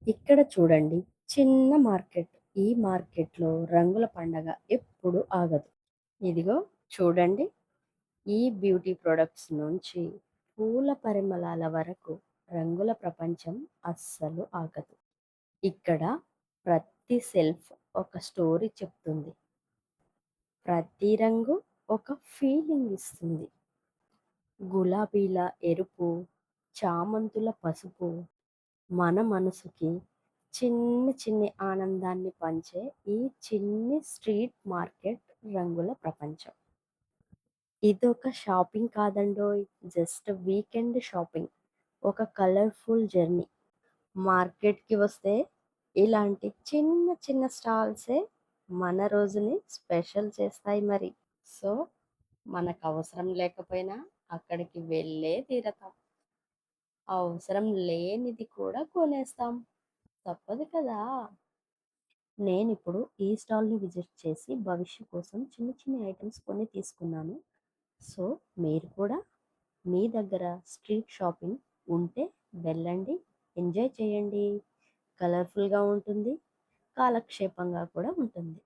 ఇక్కడ చూడండి, చిన్న మార్కెట్. ఈ మార్కెట్‌లో రంగుల పండగ ఎప్పుడు ఆగదు. ఇదిగో చూడండి, ఈ బ్యూటీ ప్రొడక్ట్స్ నుంచి పూల పరిమళాల వరకు రంగుల ప్రపంచం అస్సలు ఆగదు. ఇక్కడ ప్రతి సెల్ఫ్ ఒక స్టోరీ చెప్తుంది. ప్రతి రంగు ఒక ఫీలింగ్ ఇస్తుంది. గులాబీల ఎరుపు, చామంతుల పసుపు, మన మనసుకి చిన్ని చిన్ని ఆనందాన్ని పంచే ఈ చిన్ని స్ట్రీట్ మార్కెట్ రంగుల ప్రపంచం. ఇదొక షాపింగ్ కాదండోయ్! Just weekend shopping. ఒక కలర్‌ఫుల్ జర్నీ. మార్కెట్‌కి వస్తే ఇలాంటి చిన్న చిన్న స్టాల్సే మన రోజుని స్పెషల్ చేస్తాయి మరి. సో, మనకవసరం లేకపోయినా అక్కడికి వెళ్ళే తీరతాం. అవసరం లేనిది కూడా కొనేస్తాం. తప్పదు కదా! నేనిప్పుడు ఈ స్టాల్‌ని విజిట్ చేసి భవిష్య కోసం చిన్ని చిన్ని ఐటెమ్స్ కొన్ని తీసుకున్నాను. సో, మీరు కూడా మీ దగ్గర స్ట్రీట్ షాపింగ్ ఉంటే వెళ్ళండి. ఎంజాయ్ చేయండి. కలర్‌ఫుల్‌గా ఉంటుంది. కాలక్షేపంగా కూడా ఉంటుంది.